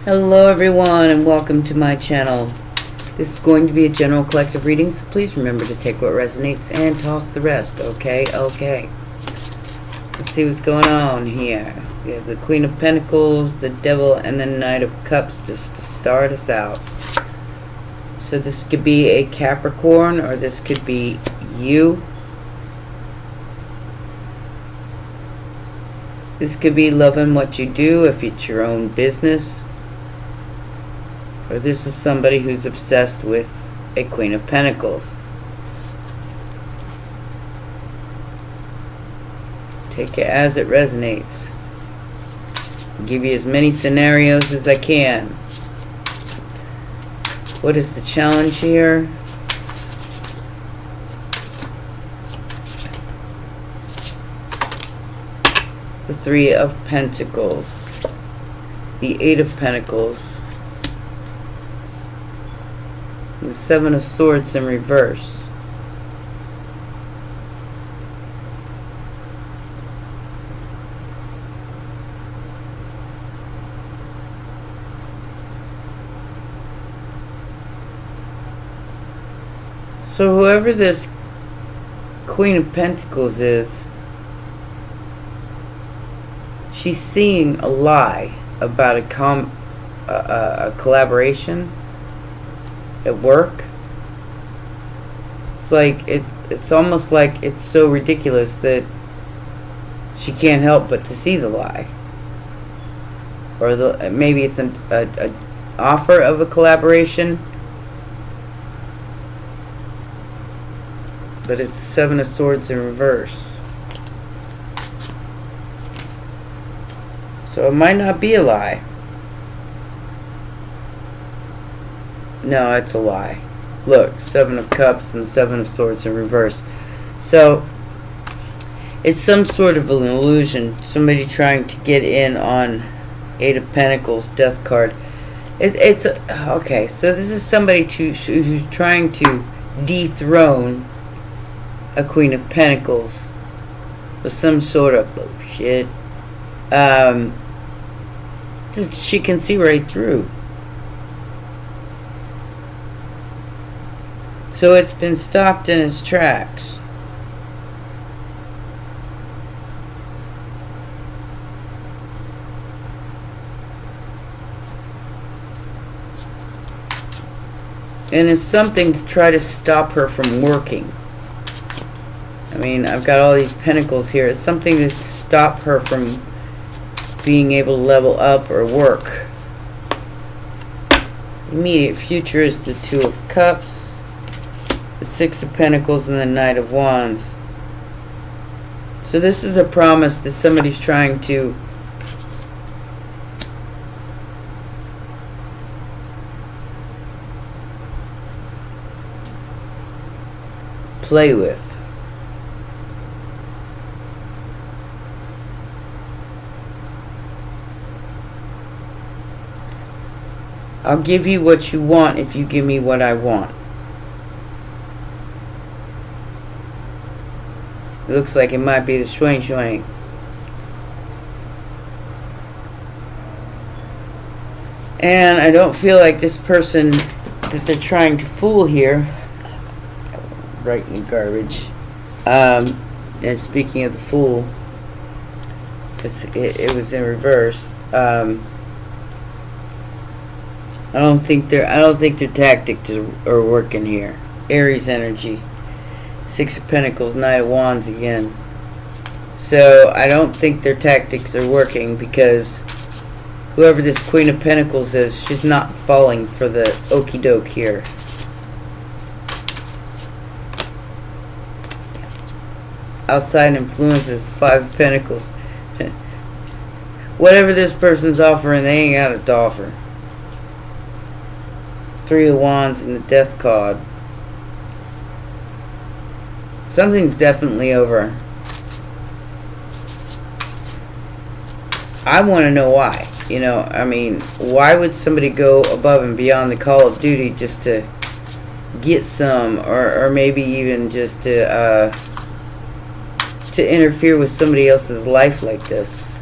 Hello everyone and welcome to my channel. This is going to be a general collective reading, so please remember to take what resonates and toss the rest, okay? Let's see what's going on here. We have the Queen of Pentacles, the Devil, and the Knight of Cups just to start us out. So this could be a Capricorn or this could be you. This could be loving what you do if it's your own business. Or this is somebody who's obsessed with a Queen of Pentacles. Take it as it resonates. I'll give you as many scenarios as I can. What is the challenge here? The Three of Pentacles. The Eight of Pentacles. The Seven of Swords in reverse. So whoever this Queen of Pentacles is, she's seeing a lie about a collaboration at work. It's like it's almost like it's so ridiculous that she can't help but to see the lie, or maybe it's an offer of a collaboration, but it's Seven of Swords in reverse. So it might not be a lie. No, it's a lie. Look, Seven of Cups and Seven of Swords in reverse. So, it's some sort of an illusion. Somebody trying to get in on Eight of Pentacles, Death card. Okay, so this is somebody who's trying to dethrone a Queen of Pentacles with some sort of bullshit. That she can see right through. So it's been stopped in its tracks. And it's something to try to stop her from working. I mean, I've got all these pentacles here. It's something to stop her from being able to level up or work. Immediate future is the Two of Cups, the Six of Pentacles, and the Knight of Wands. So this is a promise that somebody's trying to play with. I'll give you what you want if you give me what I want. It looks like it might be the swing swing. And I don't feel like this person that they're trying to fool here, right in the garbage. And speaking of the fool, it was in reverse. I don't think their tactics are working here. Aries energy. Six of Pentacles, Knight of Wands again. So I don't think their tactics are working because whoever this Queen of Pentacles is, she's not falling for the okie doke here. Outside influences, the Five of Pentacles. Whatever this person's offering, they ain't got it to offer. Three of Wands and the Death card. Something's definitely over. I want to know why. You know, I mean, why would somebody go above and beyond the call of duty just to get some, or maybe even just to interfere with somebody else's life like this?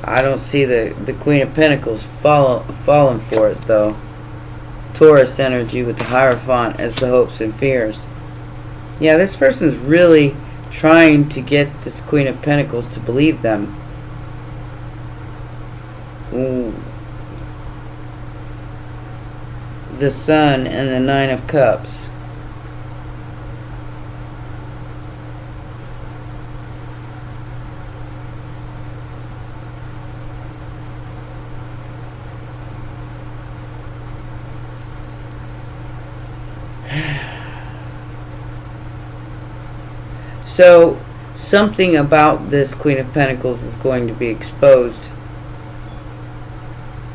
I don't see the Queen of Pentacles falling for it, though. Taurus energy with the Hierophant as the hopes and fears. Yeah, this person's really trying to get this Queen of Pentacles to believe them. Ooh. The Sun and the Nine of Cups. So, something about this Queen of Pentacles is going to be exposed.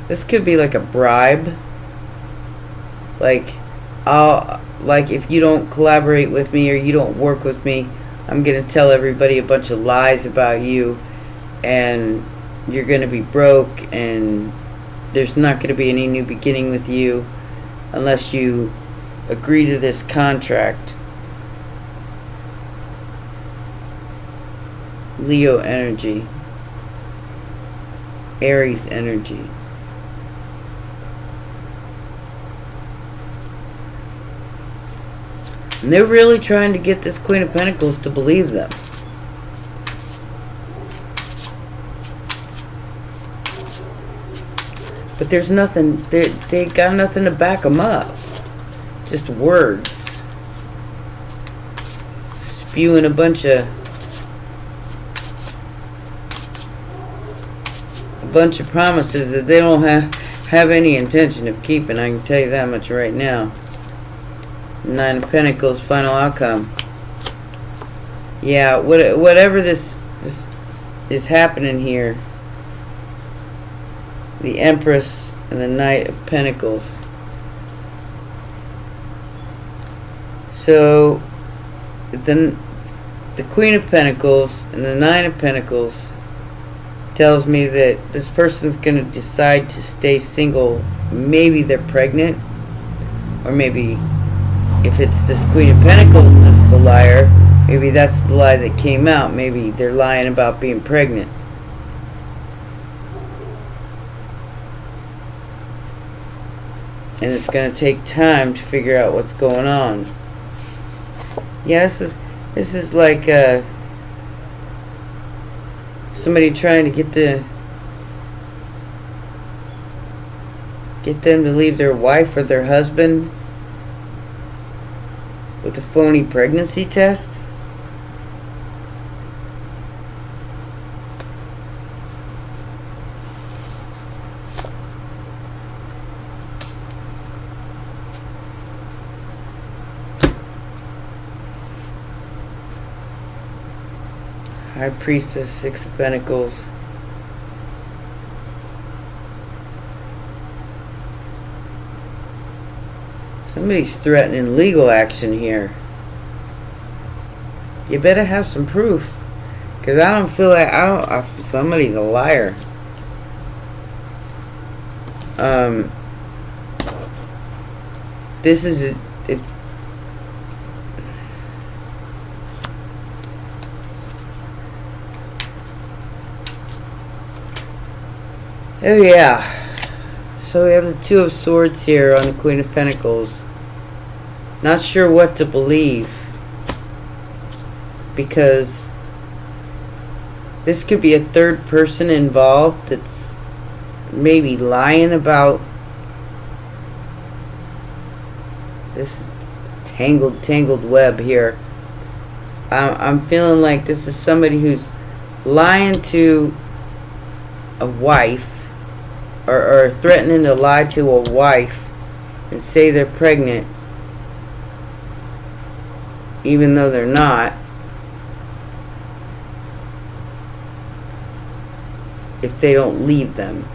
This could be like a bribe. Like if you don't collaborate with me or you don't work with me, I'm going to tell everybody a bunch of lies about you, and you're going to be broke, and there's not going to be any new beginning with you unless you agree to this contract. Leo energy. Aries energy. And they're really trying to get this Queen of Pentacles to believe them. But there's nothing, they got nothing to back them up. Just words. Spewing a bunch of promises that they don't have any intention of keeping. I can tell you that much right now. Nine of Pentacles, final outcome. Yeah, whatever this is happening here. The Empress and the Knight of Pentacles. So, the Queen of Pentacles and the Nine of Pentacles tells me that this person's going to decide to stay single. Maybe they're pregnant, or maybe if it's this Queen of Pentacles that's the liar, maybe that's the lie that came out. Maybe they're lying about being pregnant. And it's going to take time to figure out what's going on. Yeah, this is like somebody trying to get them to leave their wife or their husband with a phony pregnancy test. High Priestess, Six of Pentacles. Somebody's threatening legal action here. You better have some proof, because I don't feel like somebody's a liar. This is if. Oh yeah. So we have the Two of Swords here on the Queen of Pentacles. Not sure what to believe, because this could be a third person involved that's maybe lying about this tangled web here. I'm feeling like this is somebody who's lying to a wife, or threatening to lie to a wife and say they're pregnant even though they're not, if they don't leave them.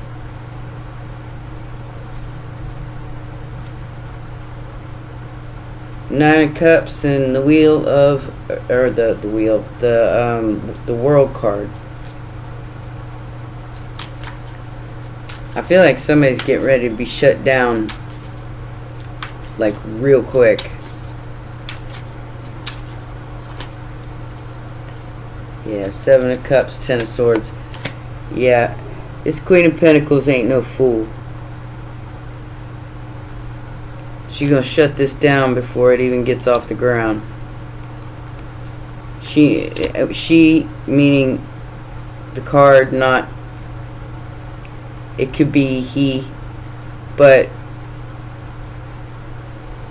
Nine of Cups and the Wheel of, or the World card. I feel like somebody's getting ready to be shut down, like, real quick. Yeah, Seven of Cups, Ten of Swords. Yeah, This Queen of Pentacles ain't no fool. She gonna shut this down before it even gets off the ground. She meaning the card, not, it could be he, but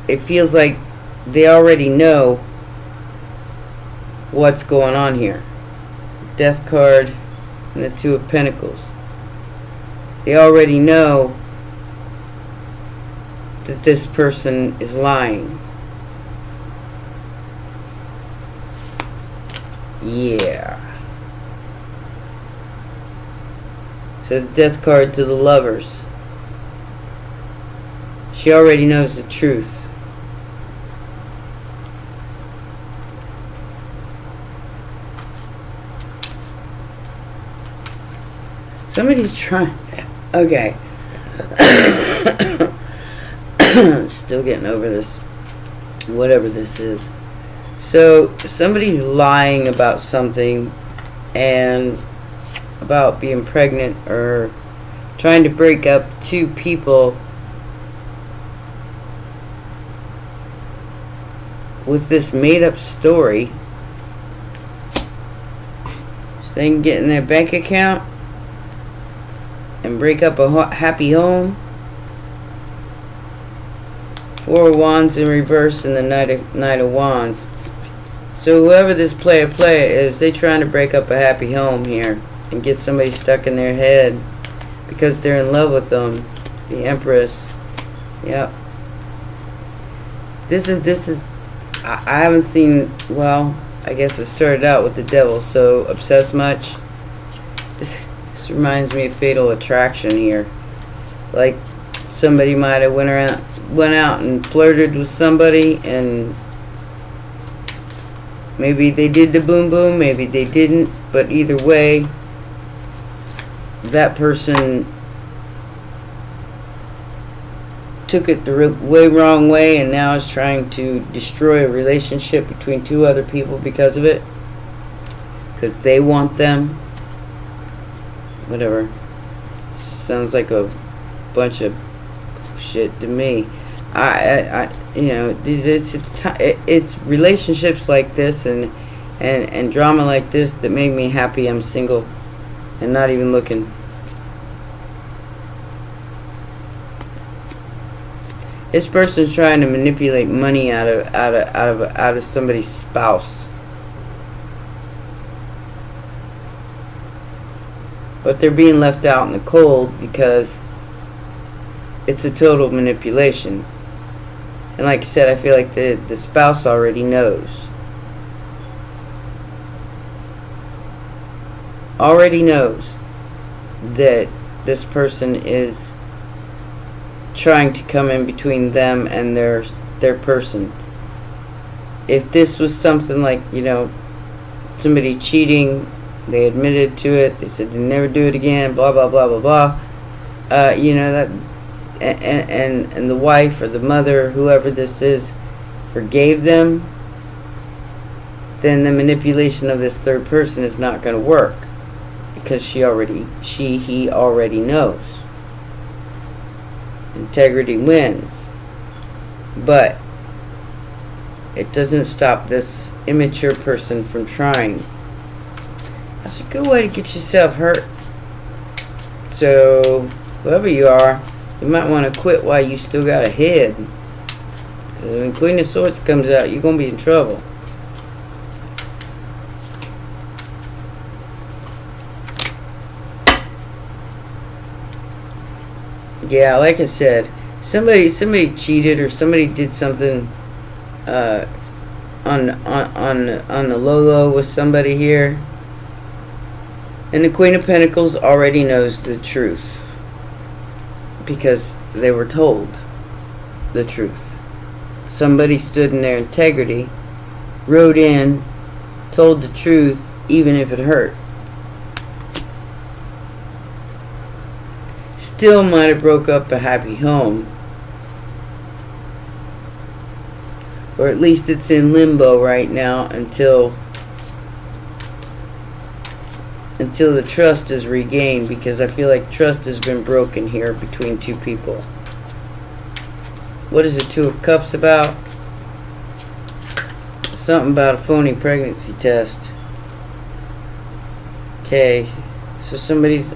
it feels like they already know what's going on here. Death card and the Two of Pentacles. They already know that this person is lying. Yeah. So the Death card to the Lovers. She already knows the truth. Somebody's trying. Okay. Still getting over this. Whatever this is. So, somebody's lying about something. And about being pregnant. Or trying to break up two people. With this made up story. So they can get in their bank account. And break up a happy home. Four of Wands in reverse and the Knight of Wands. So whoever this player is, they trying to break up a happy home here. And get somebody stuck in their head. Because they're in love with them. The Empress. Yep. This is I haven't seen, well, I guess it started out with the Devil. So obsessed much. This reminds me of Fatal Attraction here. Like somebody might have went out and flirted with somebody, and maybe they did the boom boom, maybe they didn't, but either way, that person took it the wrong way, and now is trying to destroy a relationship between two other people because of it, because they want them. Whatever. Sounds like a bunch of shit to me. You know, it's relationships like this and drama like this that make me happy I'm single and not even looking. This person's trying to manipulate money out of somebody's spouse. But they're being left out in the cold because it's a total manipulation. And like I said, I feel like the spouse already knows. Already knows that this person is trying to come in between them and their person. If this was something like, you know, somebody cheating, they admitted to it. They said they never do it again. Blah blah blah blah blah. You know that, and the wife or the mother, whoever this is, forgave them. Then the manipulation of this third person is not going to work because he already knows. Integrity wins, but it doesn't stop this immature person from trying. That's a good way to get yourself hurt. So, whoever you are, you might want to quit while you still got a head. Because when Queen of Swords comes out, you're going to be in trouble. Yeah, like I said, somebody cheated or somebody did something on the low with somebody here. And the Queen of Pentacles already knows the truth because they were told the truth. Somebody stood in their integrity, wrote in, told the truth, even if it hurt. Still might have broke up a happy home. Or at least it's in limbo right now until until the trust is regained, because I feel like trust has been broken here between two people. What is the Two of Cups about? Something about a phony pregnancy test. Okay, so somebody's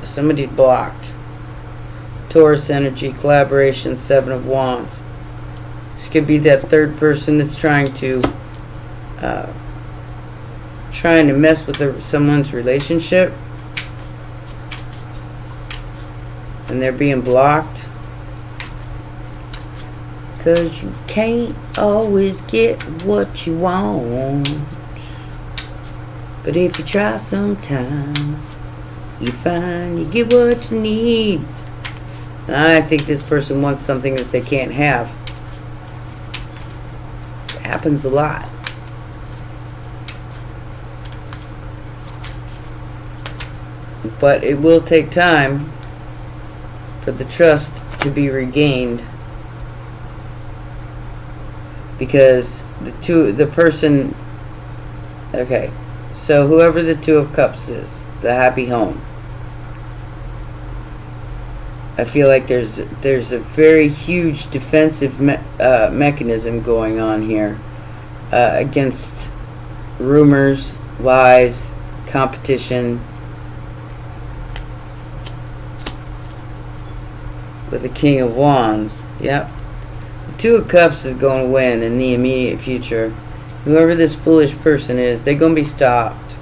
blocked. Taurus energy, collaboration, Seven of Wands. This could be that third person that's trying to mess with someone's relationship, and they're being blocked. 'Cause you can't always get what you want, but if you try sometime, you find you get what you need. And I think this person wants something that they can't have. It happens a lot. But it will take time for the trust to be regained, because the person, okay, so whoever the Two of Cups is, the happy home, I feel like there's a very huge defensive mechanism going on here against rumors, lies, competition. With the King of Wands, yep. The Two of Cups is going to win in the immediate future. Whoever this foolish person is, they're going to be stopped.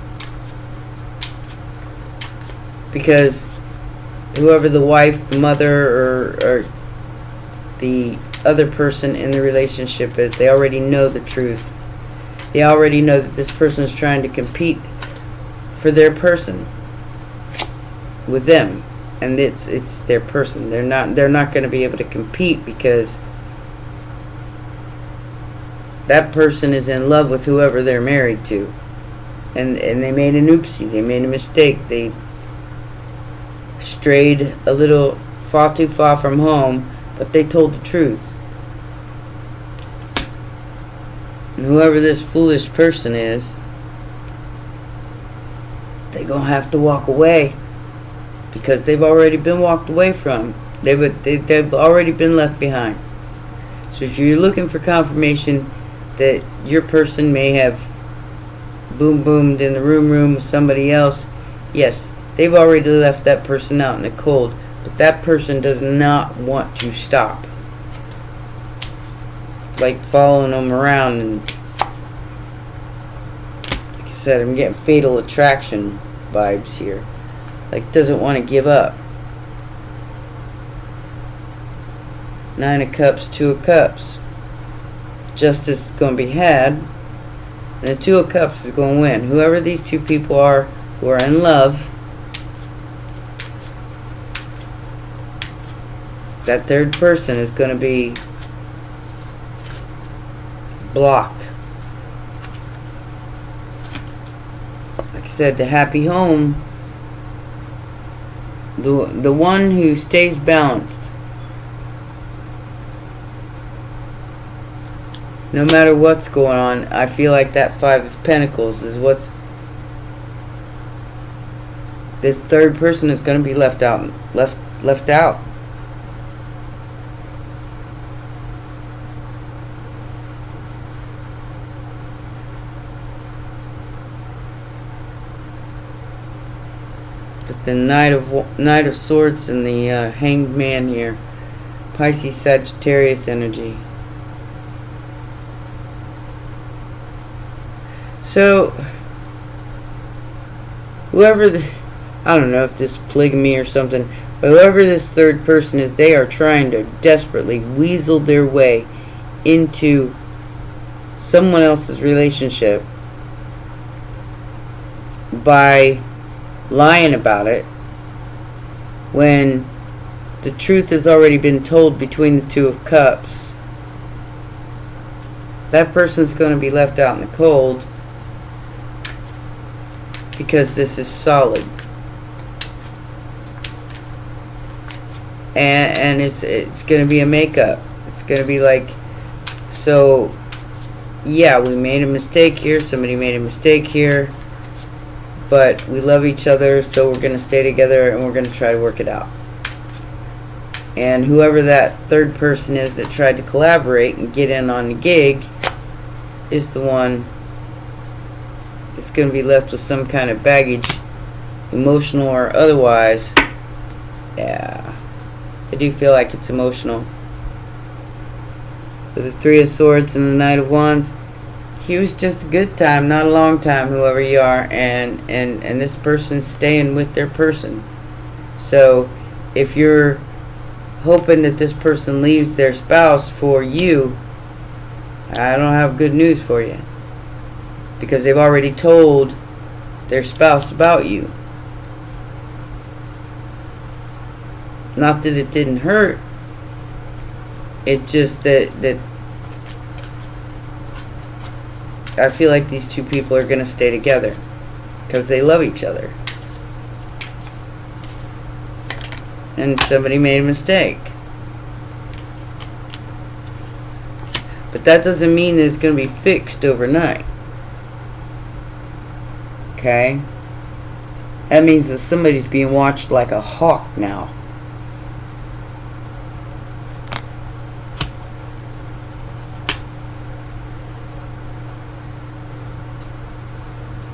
Because whoever the wife, the mother, or the other person in the relationship is, they already know the truth. They already know that this person is trying to compete for their person with them. And it's their person. They're not going to be able to compete, because that person is in love with whoever they're married to, and they made an oopsie. They made a mistake. They strayed a little far too far from home, but they told the truth. And whoever this foolish person is, they're gonna have to walk away. Because they've already been walked away from. They've already been left behind. So if you're looking for confirmation that your person may have boomed in the room with somebody else, yes, they've already left that person out in the cold. But that person does not want to stop. Like following them around, and like I said, I'm getting Fatal Attraction vibes here. Like, doesn't want to give up. Nine of Cups, Two of Cups. Justice is going to be had. And the Two of Cups is going to win. Whoever these two people are who are in love, that third person is going to be blocked. Like I said, the happy home, the one who stays balanced, no matter what's going on. I feel like that Five of Pentacles is what's, this third person is going to be left out. But the Knight of Swords and the Hanged Man here, Pisces, Sagittarius energy. So whoever I don't know if this is polygamy or something, but whoever this third person is, they are trying to desperately weasel their way into someone else's relationship by lying about it, when the truth has already been told between the Two of Cups. That person's going to be left out in the cold, because this is solid, and it's going to be a makeup. It's going to be like, so yeah, we made a mistake here, somebody made a mistake here, but we love each other, so we're going to stay together and we're going to try to work it out. And whoever that third person is that tried to collaborate and get in on the gig is the one that's going to be left with some kind of baggage, emotional or otherwise. Yeah, I do feel like it's emotional. With the Three of Swords and the Knight of Wands, he was just a good time, not a long time, whoever you are, and this person's staying with their person. So if you're hoping that this person leaves their spouse for you, I don't have good news for you, because they've already told their spouse about you. Not that it didn't hurt, it's just that I feel like these two people are going to stay together because they love each other. And somebody made a mistake. But that doesn't mean that it's going to be fixed overnight. Okay? That means that somebody's being watched like a hawk now.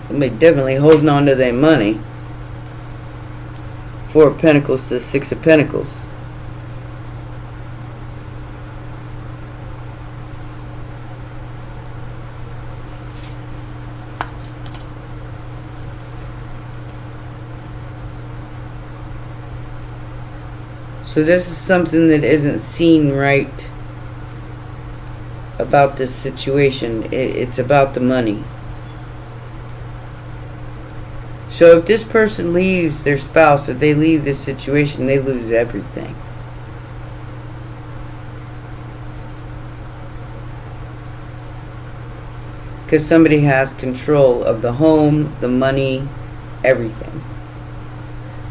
Somebody definitely holding on to their money. Four of Pentacles to Six of Pentacles. So this is something that isn't seen right about this situation. It's about the money. So if this person leaves their spouse, or they leave this situation, they lose everything. Because somebody has control of the home, the money, everything.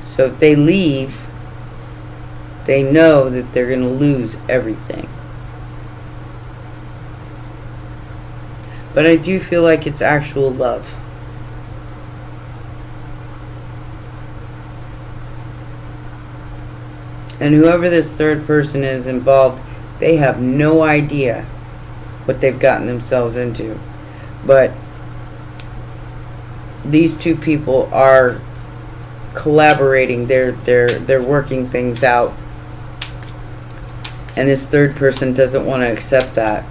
So if they leave, they know that they're going to lose everything. But I do feel like it's actual love. And whoever this third person is involved, they have no idea what they've gotten themselves into. But these two people are collaborating. They're working things out. And this third person doesn't want to accept that.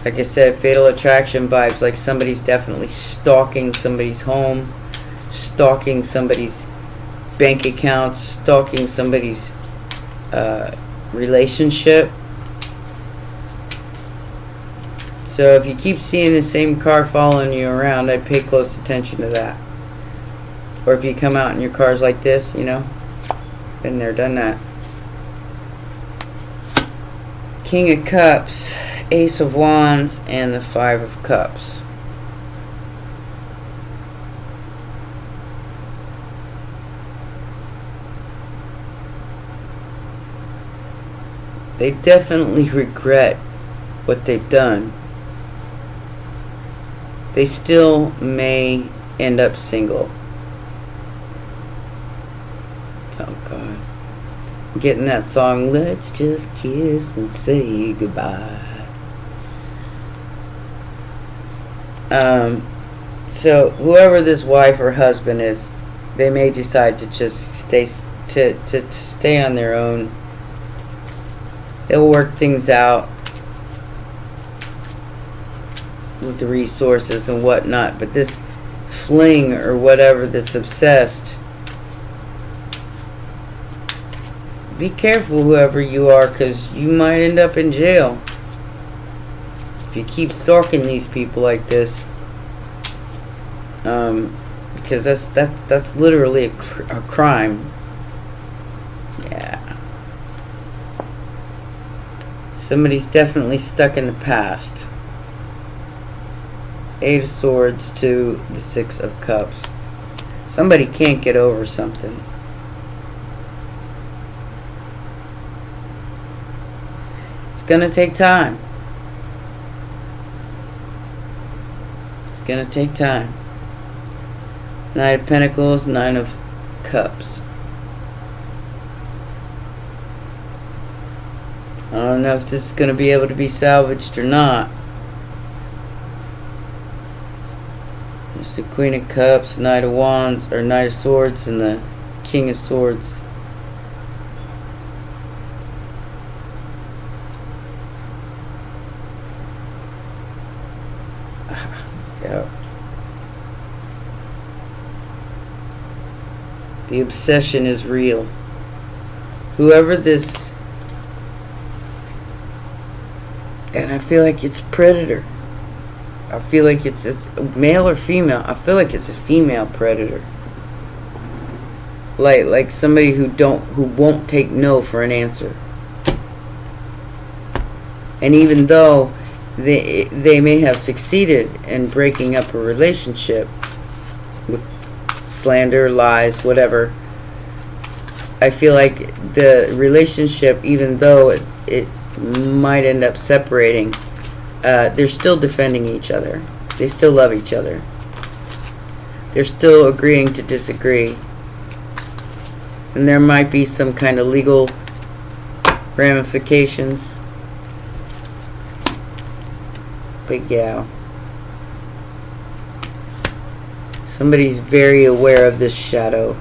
Like I said, fatal attraction vibes, like somebody's definitely stalking somebody's home, stalking somebody's bank accounts, stalking somebody's relationship. So if you keep seeing the same car following you around, I'd pay close attention to that. Or if you come out in your cars like this, you know, been there, done that. King of Cups, Ace of Wands, and the Five of Cups. They definitely regret what they've done. They still may end up single. Oh God. I'm getting that song, Let's Just Kiss and Say Goodbye. So whoever this wife or husband is, they may decide to just stay on their own. They'll work things out with the resources and whatnot. But this fling or whatever that's obsessed, be careful whoever you are, because you might end up in jail if you keep stalking these people like this. Because that's literally a crime. Yeah. Somebody's definitely stuck in the past. Eight of Swords to the Six of Cups. Somebody can't get over something. It's gonna take time. It's gonna take time. Knight of Pentacles, Nine of Cups. I don't know if this is going to be able to be salvaged or not. There's the Queen of Cups, Knight of Wands, or Knight of Swords, and the King of Swords. Yep. The obsession is real. Whoever this... And I feel like it's predator. I feel like it's male or female. I feel like it's a female predator. Like somebody who won't take no for an answer. And even though they may have succeeded in breaking up a relationship with slander, lies, whatever, I feel like the relationship, even though it might end up separating, they're still defending each other. They still love each other. They're still agreeing to disagree. And there might be some kind of legal ramifications. But yeah. Somebody's very aware of this shadow.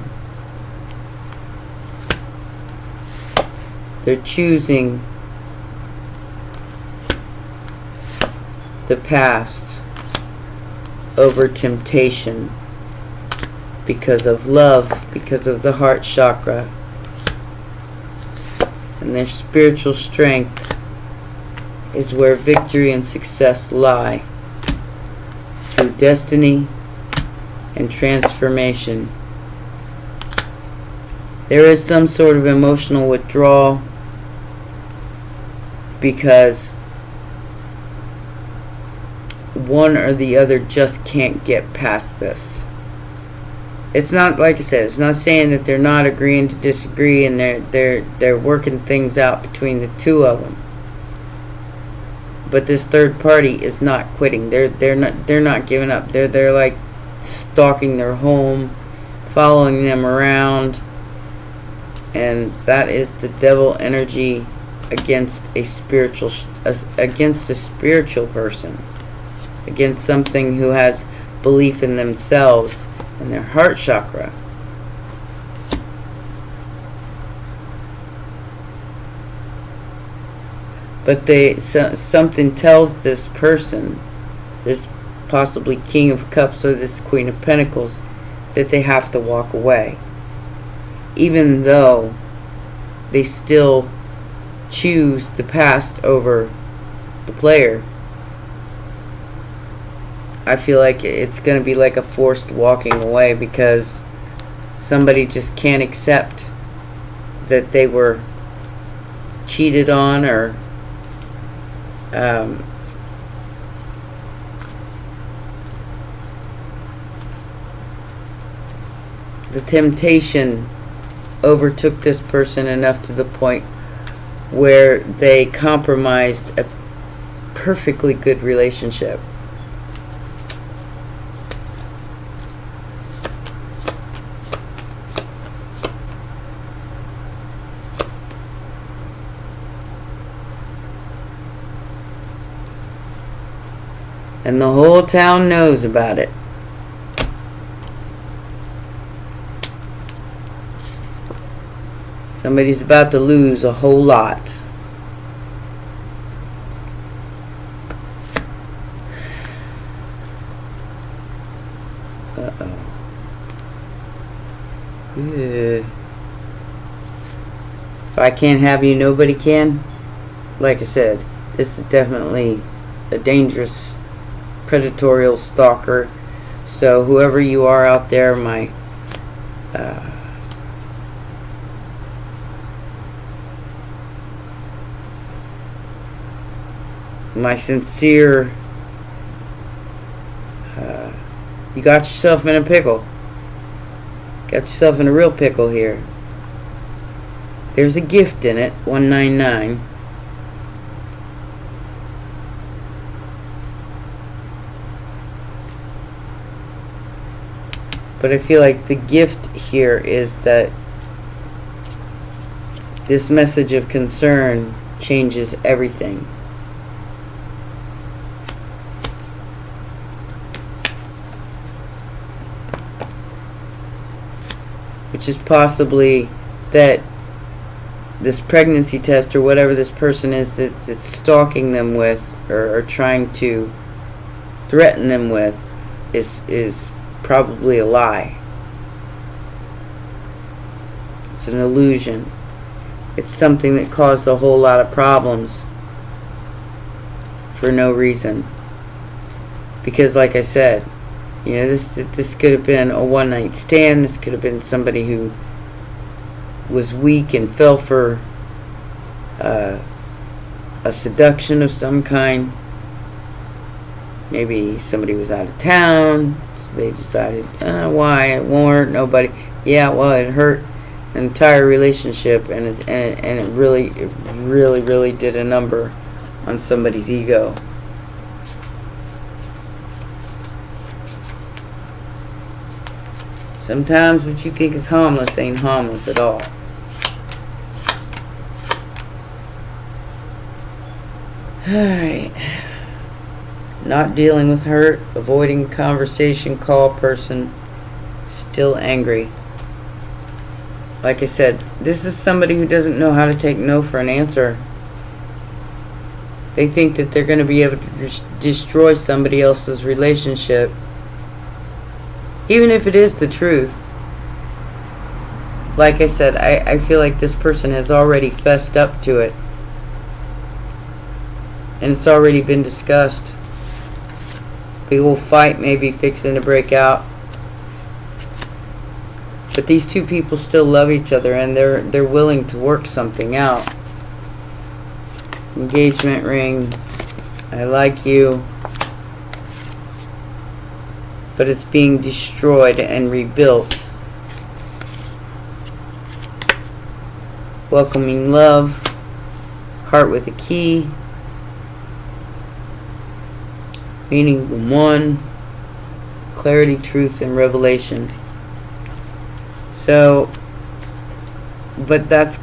They're choosing the past over temptation because of love, because of the heart chakra, and their spiritual strength is where victory and success lie, through destiny and transformation. There is some sort of emotional withdrawal because one or the other just can't get past this. It's not, like I said, it's not saying that they're not agreeing to disagree, and they're working things out between the two of them. But this third party is not quitting. They're not giving up. They're like stalking their home, following them around, and that is the devil energy against a spiritual person, against something who has belief in themselves and their heart chakra. But something tells this person, this possibly King of Cups or this Queen of Pentacles, that they have to walk away, even though they still choose the past over the player. I feel like it's going to be like a forced walking away, because somebody just can't accept that they were cheated on, or the temptation overtook this person enough to the point where they compromised a perfectly good relationship. And the whole town knows about it. Somebody's about to lose a whole lot. Uh-oh. If I can't have you, nobody can. Like I said, this is definitely a dangerous predatory stalker. So whoever you are out there, my sincere, you got yourself in a pickle. Got yourself in a real pickle here. There's a gift in it, 199. But I feel like the gift here is that this message of concern changes everything. Which is possibly that this pregnancy test or whatever this person is that's stalking them with or trying to threaten them with is probably a lie. It's an illusion. It's something that caused a whole lot of problems for no reason. Because like I said, you know, this could have been a one-night stand. This could have been somebody who was weak and fell for a seduction of some kind. Maybe somebody was out of town, so they decided, why? It won't hurt nobody. Yeah, well, it hurt an entire relationship, and it really did a number on somebody's ego. Sometimes what you think is harmless ain't harmless at all. Alright. Not dealing with hurt, avoiding conversation, call person, still angry. Like I said, this is somebody who doesn't know how to take no for an answer. They think that they're going to be able to destroy somebody else's relationship. Even if it is the truth. Like I said, I feel like this person has already fessed up to it. And it's already been discussed. Big old fight maybe fixing to break out. But these two people still love each other, and they're willing to work something out. Engagement ring. I like you. But it's being destroyed and rebuilt. Welcoming love. Heart with a key. Meaning one. Clarity, truth, and revelation. So, but that's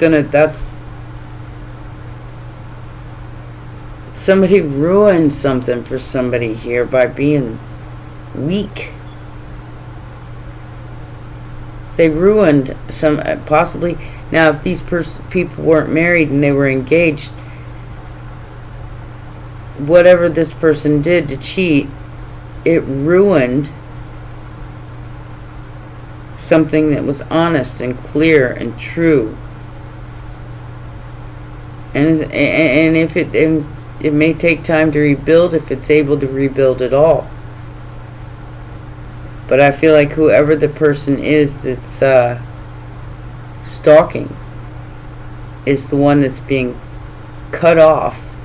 somebody ruined something for somebody here by being weak. They ruined some, possibly. Now, if these people weren't married and they were engaged, whatever this person did to cheat, it ruined something that was honest and clear and true. And if it may take time to rebuild, if it's able to rebuild at all. But I feel like whoever the person is that's stalking is the one that's being cut off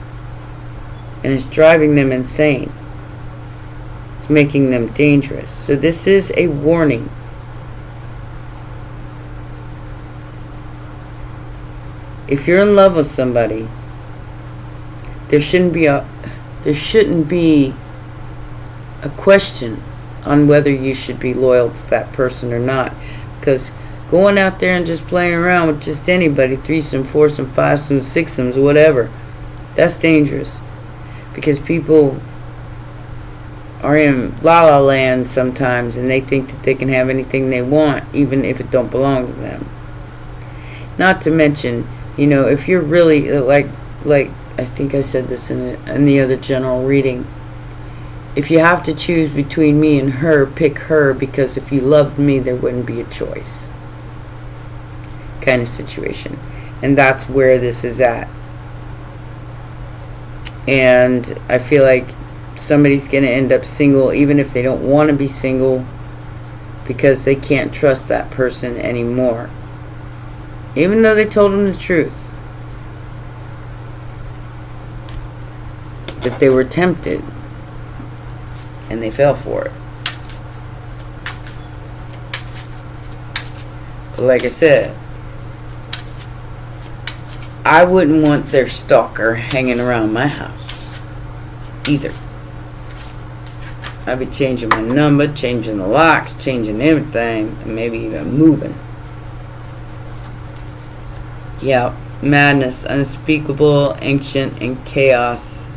and is driving them insane. It's making them dangerous. So this is a warning. If you're in love with somebody, there shouldn't be a question on whether you should be loyal to that person or not. Because going out there and just playing around with just anybody, threesome, foursome, fivesome, sixsomes, whatever, that's dangerous. Because people are in la-la land sometimes, and they think that they can have anything they want, even if it don't belong to them. Not to mention, you know, if you're really, like I think I said this in the other general reading, if you have to choose between me and her, pick her, because if you loved me, there wouldn't be a choice. Kind of situation. And that's where this is at. And I feel like somebody's going to end up single, even if they don't want to be single, because they can't trust that person anymore. Even though they told them the truth. That they were tempted. And they fell for it. But like I said, I wouldn't want their stalker hanging around my house either. I'll be changing my number, changing the locks, changing everything, and maybe even moving. Yeah, madness, unspeakable, ancient, and chaos.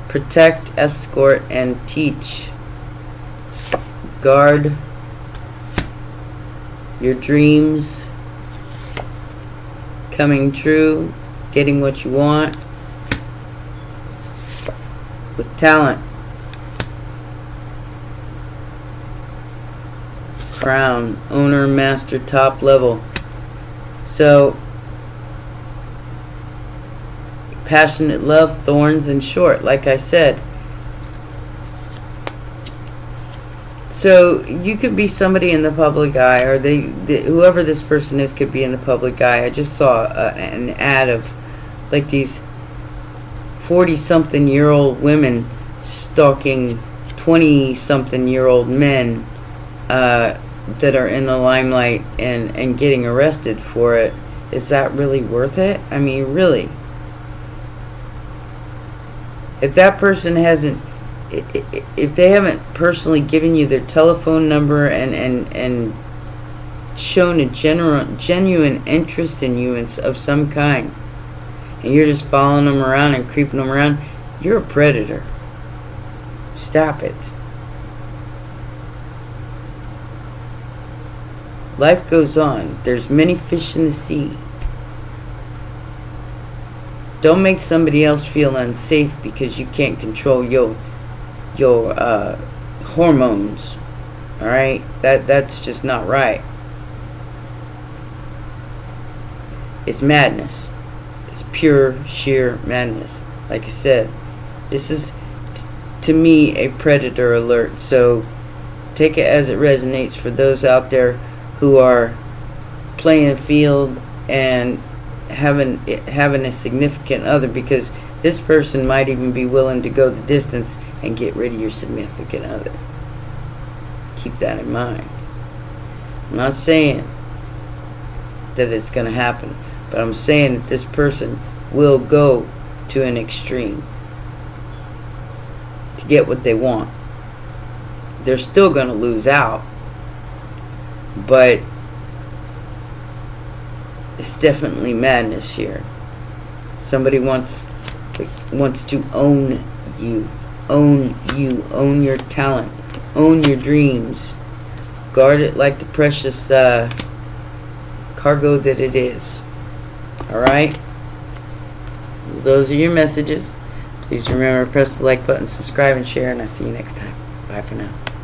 Protect, escort, and teach. Guard your dreams coming true, getting what you want with talent. Crown, owner, master, top level. So, passionate love, thorns, and short, like I said. So you could be somebody in the public eye, or whoever this person is could be in the public eye. I just saw an ad of like these 40-something-year-old women stalking 20-something-year-old men that are in the limelight and getting arrested for it. Is that really worth it? I mean, really? If that person hasn't, if they haven't personally given you their telephone number and shown a genuine interest in you of some kind, and you're just following them around and creeping them around, you're a predator. Stop it. Life goes on. There's many fish in the sea. Don't make somebody else feel unsafe because you can't control your hormones. All right, that's just not right. It's madness. It's pure, sheer madness. Like I said, this is to me a predator alert. So take it as it resonates for those out there who are playing a field and having a significant other, because this person might even be willing to go the distance and get rid of your significant other. Keep that in mind. I'm not saying that it's going to happen, but I'm saying that this person will go to an extreme to get what they want. They're still going to lose out, but it's definitely madness here. Somebody wants to own you, own your talent, own your dreams. Guard it like the precious cargo that it is. Alright? Those are your messages. Please remember to press the like button, subscribe, and share, and I'll see you next time. Bye for now.